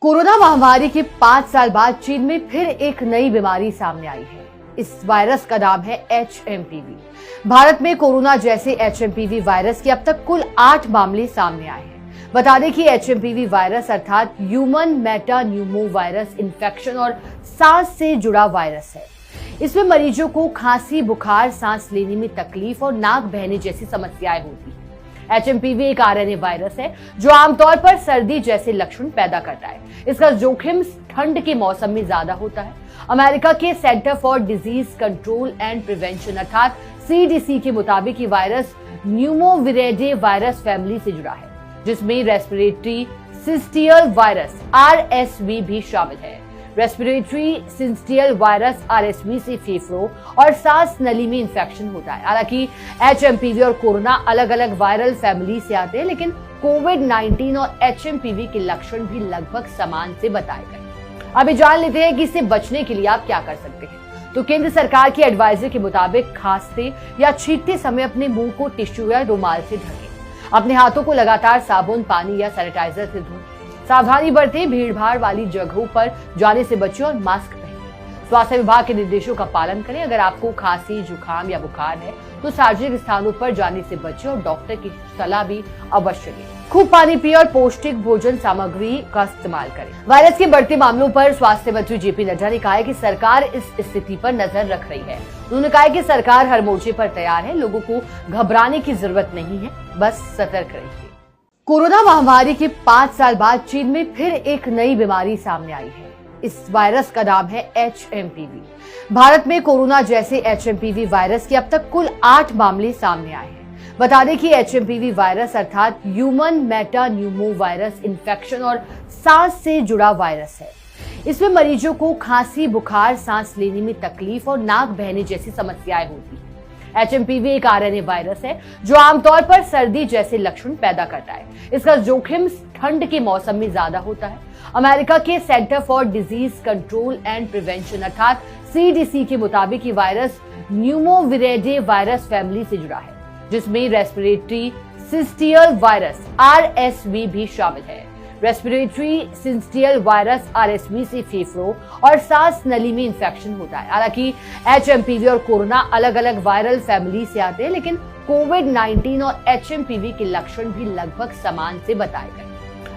Corona महामारी के 5 साल बाद चीन में फिर एक नई बीमारी सामने आई है। इस वायरस का नाम है HMPV। भारत में कोरोना जैसे HMPV वायरस के अब तक कुल 8 मामले सामने आए हैं। बता दें कि HMPV वायरस अर्थात ह्यूमन मेटान्यूमो वायरस इन्फेक्शन और सांस से जुड़ा वायरस है। इसमें मरीजों को खांसी, बुखार, सांस लेने में तकलीफ और नाक बहने जैसी समस्याएं होती हैं। HMPV एक RNA वायरस है जो आमतौर पर सर्दी जैसे लक्षण पैदा करता है। इसका जोखिम ठंड के मौसम में ज्यादा होता है। अमेरिका के centre for disease control and prevention अर्थात CDC के मुताबिक ये वायरस न्यूमोविरेडे वायरस फैमिली से जुड़ा है, जिसमें रेस्पिरेटरी सिंस्टियल वायरस RSV भी शामिल है। रेस्पिरेटरी सिंस्टियल वायरस RSV से फेफड़ों और सांस नली में इंफेक्शन होता है। हालांकि HMPV और कोरोना अलग अलग वायरल फैमिली से आते हैं, लेकिन कोविड-19 और HMPV के लक्षण भी लगभग समान से बताए गए। अभी जान लेते हैं कि इससे बचने के लिए आप क्या कर सकते हैं। तो केंद्र सरकार की एडवाइजरी के मुताबिक खांसते या छींकते समय अपने मुंह को टिश्यू या रुमाल से ढकें। अपने हाथों को लगातार साबुन, पानी या सैनिटाइजर से धोएं। सावधानी बरतें, भीड़-भाड़ वाली जगहों पर जाने से बचें और मास्क पहनें। स्वास्थ्य विभाग के निर्देशों का पालन करें। अगर आपको खांसी, जुकाम या बुखार है तो सार्वजनिक स्थानों पर जाने से बचें और डॉक्टर की सलाह भी अवश्य लें। खूब पानी पिए और पौष्टिक भोजन सामग्री का इस्तेमाल करें। वायरस के बढ़ते मामलों पर स्वास्थ्य मंत्री JP नड्डा ने कहा है कि सरकार इस स्थिति पर नजर रख रही है। उन्होंने कहा कि सरकार हर मोर्चे पर तैयार है, लोगों को घबराने की जरूरत नहीं है, बस सतर्क रहिए। कोरोना महामारी के 5 साल बाद चीन में फिर एक नई बीमारी सामने आई है। इस वायरस का नाम है HMPV। भारत में कोरोना जैसे HMPV वायरस के अब तक कुल 8 मामले सामने आए हैं। बता दें कि HMPV वायरस अर्थात ह्यूमन मेटान्यूमो वायरस इन्फेक्शन और सांस से जुड़ा वायरस है। इसमें मरीजों को खांसी, बुखार, सांस लेने में तकलीफ और नाक बहने जैसी समस्याएं होती हैं। HMPV एक RNA वायरस है जो आमतौर पर सर्दी जैसे लक्षण पैदा करता है। इसका जोखिम ठंड के मौसम में ज्यादा होता है। अमेरिका के centre for disease control and prevention अर्थात CDC के मुताबिक ये वायरस न्यूमोविरेडे वायरस फैमिली से जुड़ा है, जिसमें रेस्पिरेटरी सिंस्टियल वायरस RSV भी शामिल है। रेस्पिरेटरी सिंस्टियल वायरस RSV से फेफड़ों और सांस नली में इंफेक्शन होता है। हालांकि HMPV और कोरोना अलग अलग वायरल फैमिली से आते हैं, लेकिन कोविड-19 और HMPV के लक्षण भी लगभग समान से बताए गए।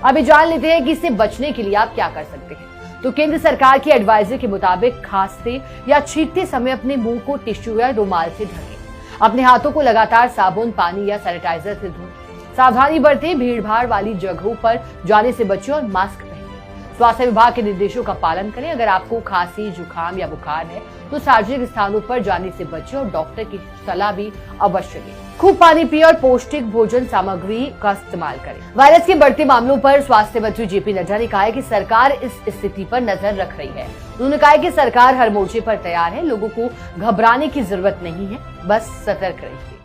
अभी जान लेते हैं कि इससे बचने के लिए आप क्या कर सकते हैं। तो केंद्र सरकार की एडवाइजरी के मुताबिक खांसते या छींकते समय अपने मुंह को टिश्यू या रुमाल से ढकें। अपने हाथों को लगातार साबुन, पानी या सैनिटाइजर से धोएं। सावधानी बरतें, भीड़-भाड़ वाली जगहों पर जाने से बचें और मास्क पहनें। स्वास्थ्य विभाग के निर्देशों का पालन करें। अगर आपको खांसी, जुकाम या बुखार है तो सार्वजनिक स्थानों पर जाने से बचें और डॉक्टर की सलाह भी अवश्य लें। खूब पानी पिए और पौष्टिक भोजन सामग्री का इस्तेमाल करें। वायरस के बढ़ते मामलों पर स्वास्थ्य मंत्री JP नड्डा ने कहा है कि सरकार इस स्थिति पर नजर रख रही है। उन्होंने कहा कि सरकार हर मोर्चे पर तैयार है, लोगों को घबराने की जरूरत नहीं है, बस सतर्क रहिए।